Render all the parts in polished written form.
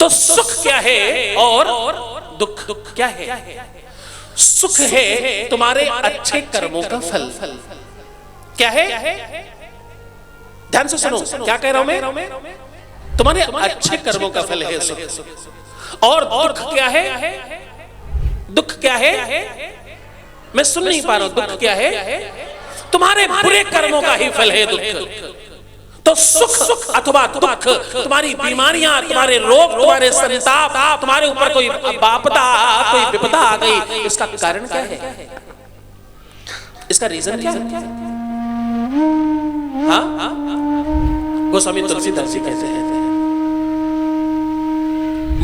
तो सुख क्या है और दुख क्या है? सुख है तुम्हारे अच्छे कर्मों का फल। क्या है? ध्यान से सुनो, क्या कह रहा हूं मैं? तुम्हारे अच्छे कर्मों का फल है सुख। और दुख क्या है? दुख क्या है? मैं सुन नहीं पा रहा हूं। दुख क्या है? तुम्हारे बुरे कर्मों का ही फल है दुख। तो सुख अथवा दुख, तुम्हारी बीमारियां, तुम्हारे रोग, तुम्हारे संताप, तुम्हारे ऊपर कोई आपदा, कोई विपदा आ गई, इसका कारण क्या है? इसका रीजन क्या है? हाँ, गोस्वामी तुलसीदास जी कहते हैं,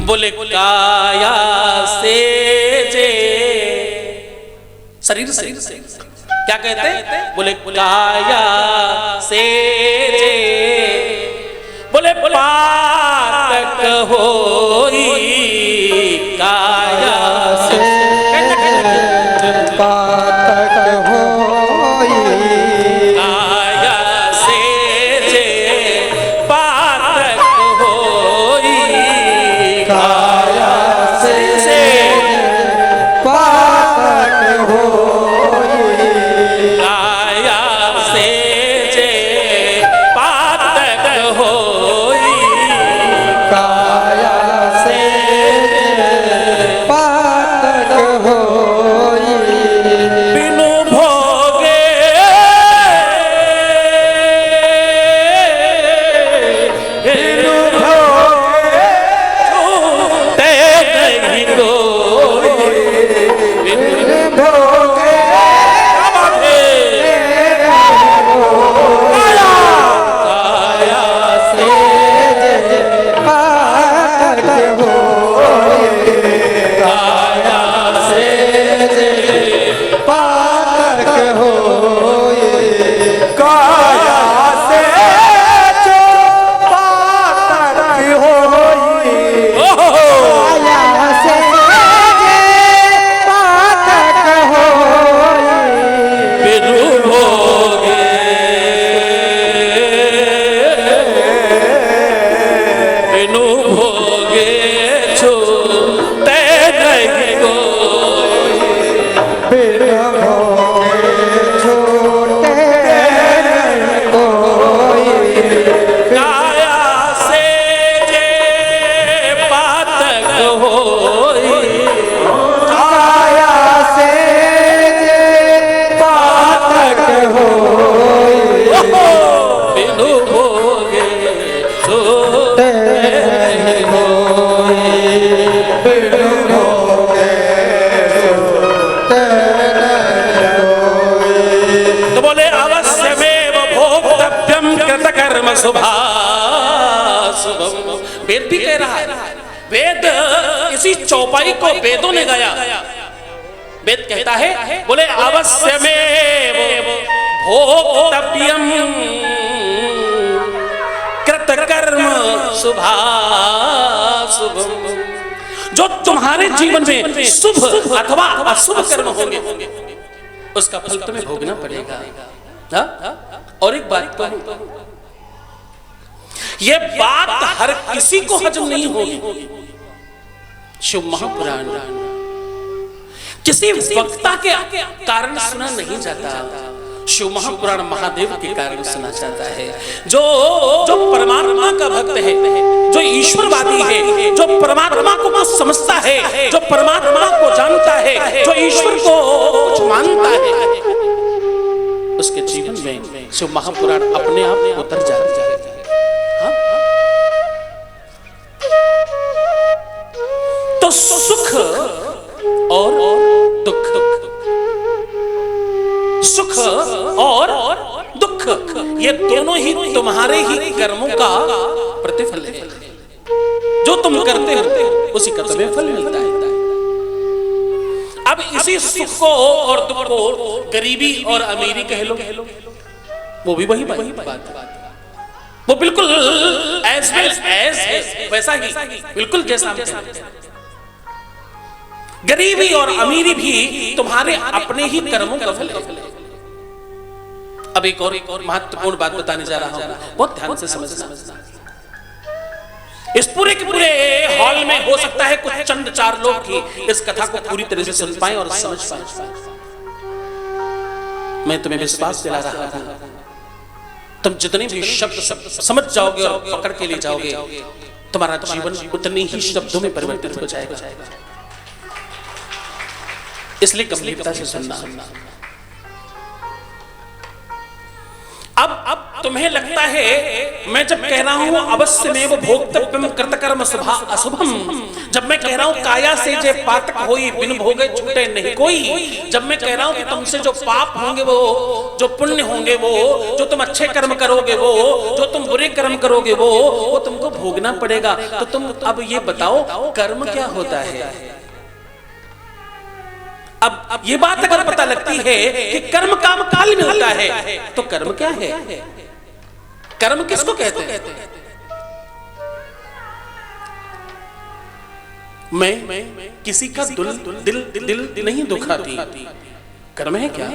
बोले काया से जे, शरीर से क्या कहते हैं? बोले काया से जे, बोले पातक होई काया से, पातक होई काया से जे, पातक होई काया से पातक होई काया से जे पातक होई काया से पातक होई बिनु भोगे बिनु भोगे छूटे नहीं कोई। बिनु भोगे क्या बात है? काया से पातक होई काया से पातक होई काया से जो पातक होई काया से जे पातक होई बिनु भोगे बिनु भोगे छूटे नहीं कोई। बिनु भोगे छूटे नहीं कोई काया से जे पातक होई काया से जे पातक होई बिनु भोगे छूटे नहीं होई बिनु भोगे छूटे नहीं होई तो बोले अवश्यमेव भोक्तव्यम कृतकर्म शुभाशुभम। वेद भी कह रहा है, वेद इसी चौपाई को वेदों ने गाया। वेद कहता है, बोले अवश्यमेव भोक्तव्यम कृतकर्म शुभाशुभम। जो तुम्हारे जीवन में शुभ अथवा अशुभ कर्म होंगे उसका फल तुम्हें भोगना पड़ेगा। हाँ? और एक बात कहूं, ये बात हर किसी को हजम नहीं होगी। शिव महापुराण किसी वक्ता के कारण सुना नहीं जाता, शिव महापुराण महादेव के कारण सुना जाता है। जो परमात्मा का भक्त है, जो ईश्वरवादी है, जो परमात्मा को समझता है, जो परमात्मा को जानता है, जो ईश्वर को कुछ मानता है, उसके जीवन में शिव महापुराण अपने आप उतर जाता है। हाँ? तो सुख और दुख, सुख और दुख, ये दोनों ही तुम्हारे ही कर्मों का प्रतिफल है। जो तुम करते हो उसी का तुम्हें फल मिलता है। अब इसी सुख को और दुख को गरीबी और अमीरी कह लो, वो भी वही बात है। वो बिल्कुल एज वेल एज वैसा ही, बिल्कुल जैसा हम कहते हैं। गरीबी और अमीरी भी तुम्हारे अपने ही कर्मों का फल है। अब एक और महत्वपूर्ण बात बताने जा रहा हूं, बहुत ध्यान से समझना। इस पूरे के पूरे हॉल में हो सकता है कुछ चंद चार लोग ही इस कथा को पूरी तरह से सुन पाए और समझ पाए। मैं तुम्हें विश्वास दिला रहा हूं, तुम जितने भी शब्द समझ जाओगे और पकड़ के ले जाओगे, तुम्हारा जीवन उतने ही शब्दों में परिवर्तित हो जाएगा। इसलिए गंभीरता से सुनना। अब तुम्हें लगता है मैं जब कह रहा हूं अवश्यमेव भोक्तव्यम कृतकर्म अशुभम, जब मैं कह रहा हूं काया से जे पातक होई बिन भोगे छूटे नहीं कोई, जब मैं कह रहा हूं कि तुमसे जो पाप होंगे वो, जो पुण्य होंगे वो, जो तुम अच्छे कर्म करोगे वो, जो तुम बुरे कर्म करोगे वो तुमको भोगना पड़ेगा। तो तुम अब ये बताओ कर्म क्या होता है? अब ये बात अगर पता लगती है कि कर्म काम काल में होता है, तो कर्म क्या है? कर्म किसको कहते हैं? मैं किसी का दिल नहीं दुखाती, कर्म है क्या?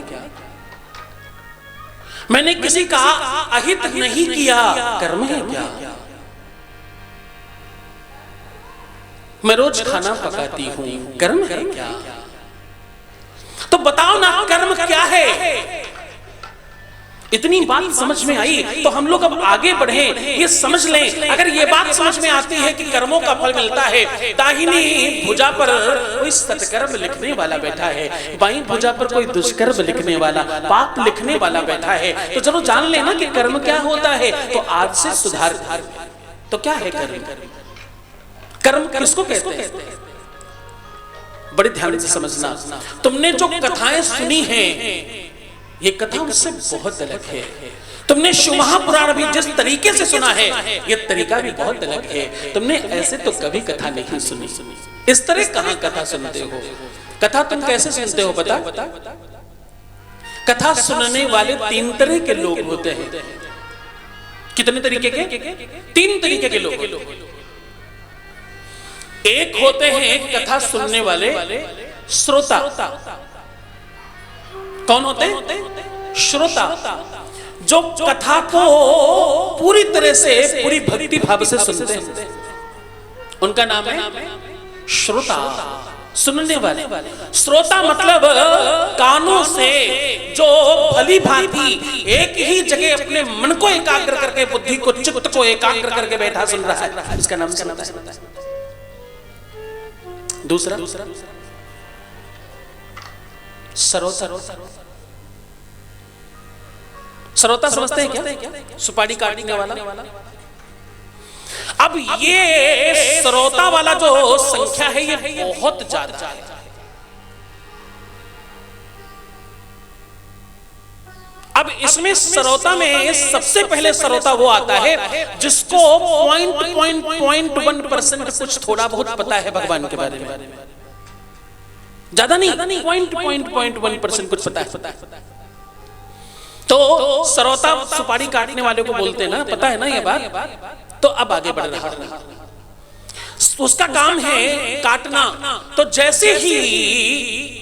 मैंने किसी का अहित नहीं किया, कर्म है क्या? मैं रोज खाना पकाती हूं, कर्म है क्या? तो बताओ ना कर्म क्या है? इतनी बात समझ में आई तो हम लोग अब आगे बढ़े, ये समझ लें। अगर ये बात समझ में आती है कि कर्मों का फल मिलता है, दाहिनी भुजा पर कोई सत्कर्म लिखने वाला बैठा है, बाईं भुजा पर कोई दुष्कर्म लिखने वाला, पाप लिखने वाला बैठा है, तो चलो जान लेना कि कर्म क्या होता है। तो आज से सुधार। तो क्या है कर्म? कर्म किसको कहते हैं? बड़े ध्यान से समझना। तुमने जो कथाएं सुनी हैं, ये कथा उससे बहुत अलग है। तुमने शिव महापुराण भी जिस तरीके से सुना है, ये तरीका भी बहुत अलग है। तुमने ऐसे तो कभी कथा नहीं सुनी। इस तरह कहां कथा सुनते हो? कथा तुम कैसे सुनते हो पता? कथा सुनने वाले तीन तरह के लोग होते हैं। कितने तरीके के? तीन तरीके के लोग। एक होते हैं कथा सुनने वाले श्रोता। कौन होते हैं? श्रोता, जो कथा को पूरी तरह से, पूरी भक्ति भाव से सुनते हैं, उनका नाम है श्रोता, सुनने वाले। श्रोता मतलब कानों से जो भली भांति एक ही जगह अपने मन को एकाग्र करके, बुद्धि को, चित्त को एकाग्र करके बैठा सुन रहा है, इसका नाम श्रोता है। दूसरा सरोता। सरोता समझते हैं क्या? सुपारी काटने वाला। अब ये सरोता वाला जो संख्या है, ये बहुत ज्यादा है। अब इसमें सरोता में सबसे पहले सरोता वो आता है जिसको 0.1% कुछ थोड़ा बहुत पता है भगवान के बारे में। ज्यादा नहीं, 0.1% कुछ पता है। तो सरोता सुपारी काटने वाले को बोलते हैं ना, पता है ना ये बात? तो अब आगे बढ़ रहा है। उसका काम है काटना। तो जैसे ही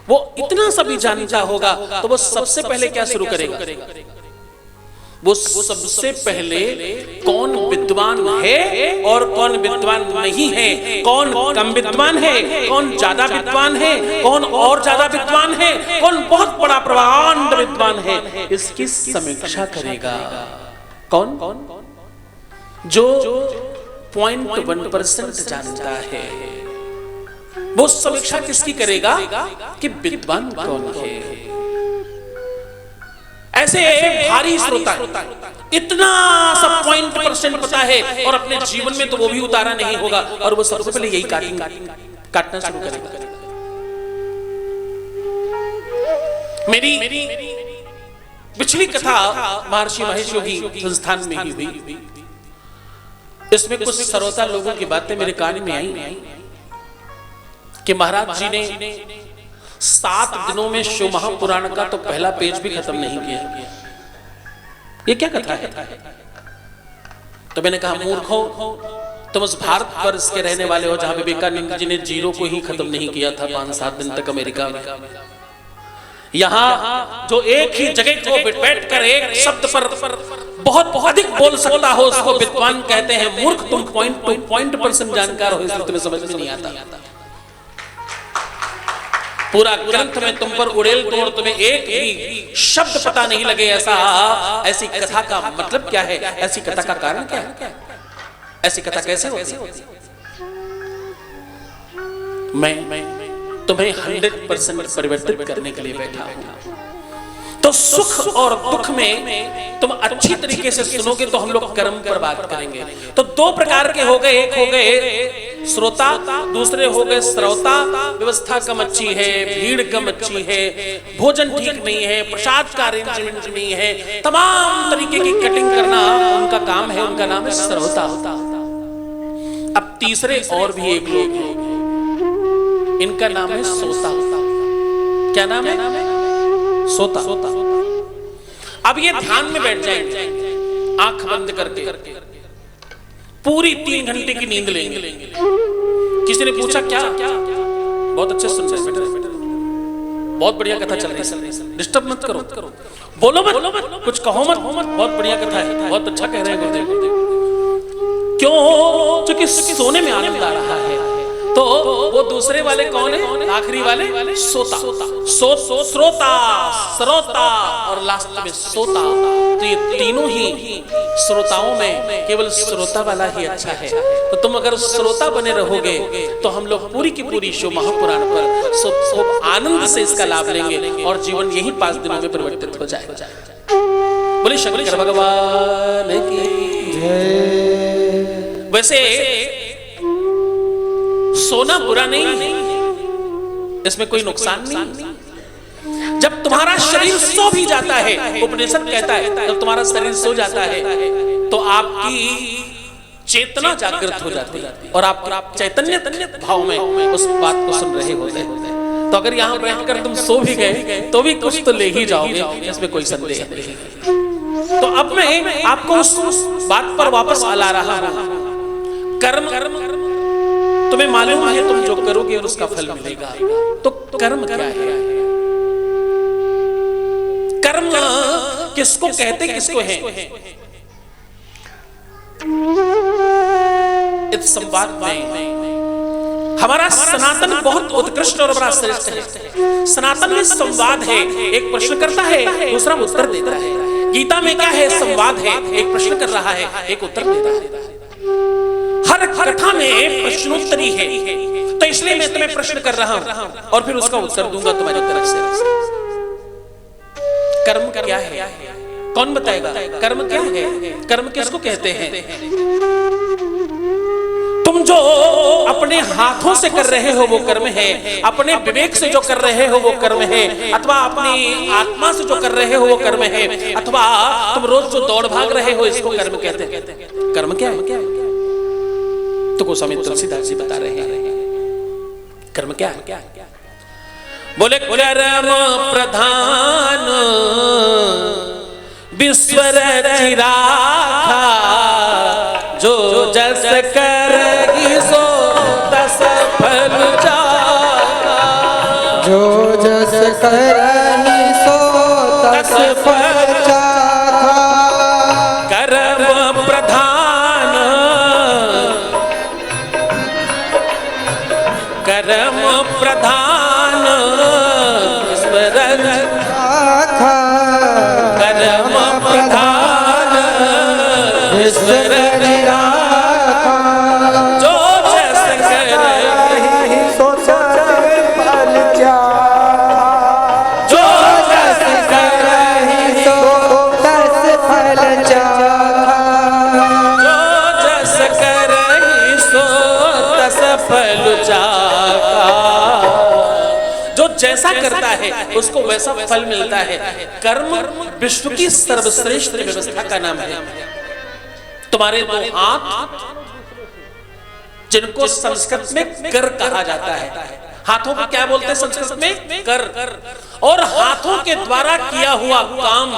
वो इतना सा भी जानता होगा, तो वो सबसे पहले क्या शुरू करेगा? वो सबसे पहले कौन विद्वान है और कौन विद्वान नहीं है, कौन कम विद्वान है, कौन ज्यादा विद्वान है, कौन और ज्यादा विद्वान है, कौन बहुत बड़ा प्रकांड विद्वान है, इसकी समीक्षा करेगा। कौन? जो 0.1% जानता है। वो समीक्षा किसकी करेगा कि विद्वान कौन है। ऐसे भारी श्रोता इतना सब 0.1% पता है और अपने जीवन में तो वो भी उतारा नहीं होगा, और वो सबसे पहले यही काटना शुरू करेगा। मेरी पिछली कथा महर्षि महेश योगी संस्थान में ही हुई। इसमें कुछ सरोता लोगों की बातें मेरे कान में आई कि महाराज जी ने 7 दिनों में शिव महापुराण का तो पहला पेज भी खत्म नहीं किया। ये क्या कथा है? तो मैंने कहा, मूर्खों, तुम उस भारत वर्ष के रहने वाले हो जहां विवेकानंद जी ने 0 को ही खत्म नहीं किया था 5-7 दिन तक अमेरिका में। यहां जो एक ही जगह को बैठ कर एक शब्द पर बहुत अधिक बोल सकता हो उसको विद्वान कहते हैं। मूर्ख तुम पॉइंट पर जानकार हो, इसलिए तुम्हें समझ में नहीं आता। पूरा ग्रंथ में तुम पर उड़ेल दूं और तुम्हें एक भी शब्द पता नहीं लगे, ऐसी कथा का मतलब क्या है, ऐसी कथा का कारण क्या है, ऐसी कथा कैसे होती है? मैं तुम्हें 100% परिवर्तित करने के लिए बैठा हूं। तो सुख और दुख में तुम अच्छी तरीके से सुनोगे तो हम लोग कर्म पर बात करेंगे। तो दो प्रकार के हो गए, एक हो गए श्रोता, दूसरे हो गए श्रोता। व्यवस्था कम अच्छी है, भीड़ कम अच्छी है, भोजन ठीक नहीं है, प्रसाद का अरेंजमेंट नहीं है, तमाम तरीके की कटिंग करना उनका काम है, उनका नाम है श्रोता। अब तीसरे और भी एक लोग हैं, इनका नाम है सोता। क्या नाम है? सोता। अब ये ध्यान में बैठ जाएंगे, आंख बंद करके पूरी 3 घंटे की नींद लेंगे। किसी ने पूछा क्या? बहुत अच्छे सुन रहे बेटा, बहुत बढ़िया कथा चल रही है, डिस्टर्ब मत करो, बोलो मत, कुछ कहो मत, बहुत बढ़िया कथा है, बहुत अच्छा कह रहे हैं गुरुदेव। क्यों? क्योंकि सोने में आनंद आ रहा है। तो वो दूसरे वाले कौन है? आखिरी वाले सोता, श्रोता, श्रोता और लास्ट में सोता। तो ये तीनों ही श्रोताओं में केवल श्रोता वाला ही अच्छा है। तो तुम अगर श्रोता बने रहोगे तो हम लोग पूरी की पूरी शिव महापुराण पर खूब आनंद से इसका लाभ लेंगे और जीवन यही 5 दिनों में परिवर्तित हो जाएगा। बोले शंकर भगवान की जय। वैसे सोना बुरा नहीं है, इसमें कोई नुकसान नहीं। जब तुम्हारा शरीर सो भी जाता है, उपनिषद कहता है जब तुम्हारा शरीर सो जाता है तो आपकी चेतना जागृत हो जाती है और आप चैतन्य भाव में उस बात को सुन रहे होते हैं। तो अगर यहाँ बैठकर तुम सो भी गए तो भी कुछ तो ले ही जाओगे, इसमें कोई संदेह नहीं। तो अब मैं आपको उस बात पर वापस ला रहा हूं। कर्म तुम्हें मालूम है, तुम जो करोगे और उसका फल मिलेगा। तो कर्म क्या है? कर्म किसको कहते, किसको है? इस संवाद में हमारा सनातन बहुत उत्कृष्ट और बड़ा श्रेष्ठ है। सनातन में संवाद है, एक प्रश्न करता है, दूसरा उत्तर देता है। गीता में क्या है? संवाद है, एक प्रश्न कर रहा है, एक उत्तर देता है। हर कथा में प्रश्नोत्तरी है। तो इसलिए मैं तुम्हें प्रश्न कर रहा हूं और फिर उसका उत्तर दूंगा तुम्हारी तरफ से। कर्म क्या है? कौन बताएगा? कर्म क्या है? कर्म किसको कहते हैं? तुम जो अपने हाथों से कर रहे हो वो कर्म है, अपने विवेक से जो कर रहे हो वो कर्म है, अथवा अपनी आत्मा से जो कर रहे हो वो कर्म है, अथवा तुम रोज जो दौड़ भाग रहे हो इसको कर्म कहते हैं। कर्म क्या है? तो गोस्वामी तुलसीदास जी बता रहे हैं कर्म क्या है। बोले कर्म प्रधान विश्व रचिराखा, जो जस करगी सो तस फल जागा। जो जस करगी सो तस फल जागा। कर्म प्रधान, कर्म प्रधान ईश्वर राखा। कर्म प्रधान ईश्वर राखा। जो जस करहि सो तस फल जागा। जो जस करहि सो तस फल जागा। जो जस करहि सो तस फल जागा। जो जैसा करता है उसको वैसा फल मिलता है। कर्म विश्व की सर्वश्रेष्ठ व्यवस्था का नाम है। तुम्हारे 2 हाथ जिनको संस्कृत में कर कहा जाता है, हाथों को क्या बोलते हैं संस्कृत में? कर। और हाथों के द्वारा किया हुआ काम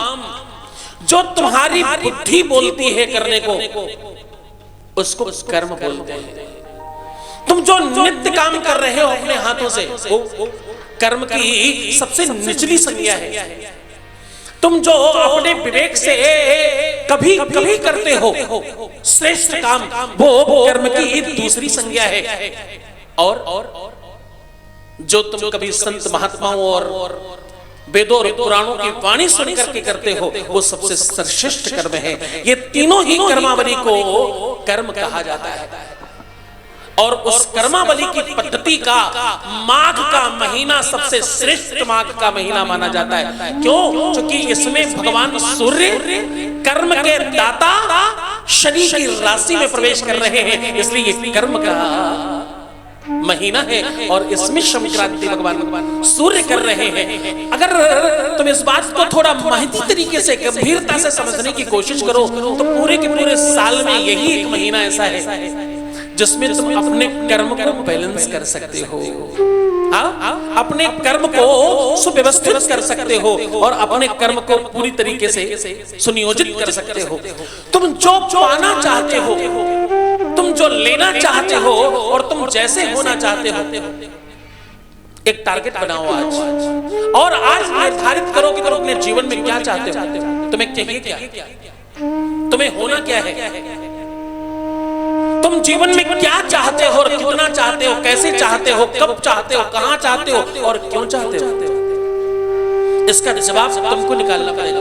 जो तुम्हारी बुद्धि बोलती है करने को, उसको कर्म बोलते हैं। तुम जो नित्य काम कर रहे हो अपने हाथों से, वो कर्म की सबसे निचली संज्ञा है। तुम जो अपने विवेक से कभी कभी करते हो श्रेष्ठ काम, वो कर्म की दूसरी संज्ञा है। और जो तुम कभी संत महात्माओं और वेदों और पुराणों की वाणी सुन करके करते हो, वो सबसे श्रेष्ठ कर्म है। ये तीनों ही कर्मावली को कर्म कहा जाता है। और उस कर्मावली की पद्धति का माघ का महीना सबसे श्रेष्ठ माघ का महीना माना जाता है। क्यों? क्योंकि इसमें भगवान सूर्य कर्म के दाता शनि की राशि में प्रवेश कर रहे हैं, इसलिए ये कर्म का महीना है। और इसमें संक्रांति भगवान सूर्य कर रहे हैं। अगर तुम इस बात को थोड़ा महती तरीके से गंभीरता से समझने की कोशिश करो तो पूरे के पूरे साल में यही एक महीना ऐसा है जिसमें तुम अपने कर्म को बैलेंस कर सकते हो, अपने कर्म को सुव्यवस्थित कर सकते हो और अपने कर्म को पूरी तरीके से सुनियोजित कर सकते हो। तुम जो पाना चाहते हो, तुम जो लेना चाहते हो और तुम जैसे होना चाहते हो, एक टारगेट बनाओ आज, और आज निर्धारित करो कि तुम अपने जीवन में क्या चाहते हो, तुम्हें चाहिए क्या, तुम्हें होना क्या है, तुम जीवन में क्या चाहते हो और कितना चाहते हो, कैसे चाहते हो, कब चाहते हो, कहां चाहते हो और क्यों चाहते हो। इसका जवाब तुमको निकालना पड़ेगा।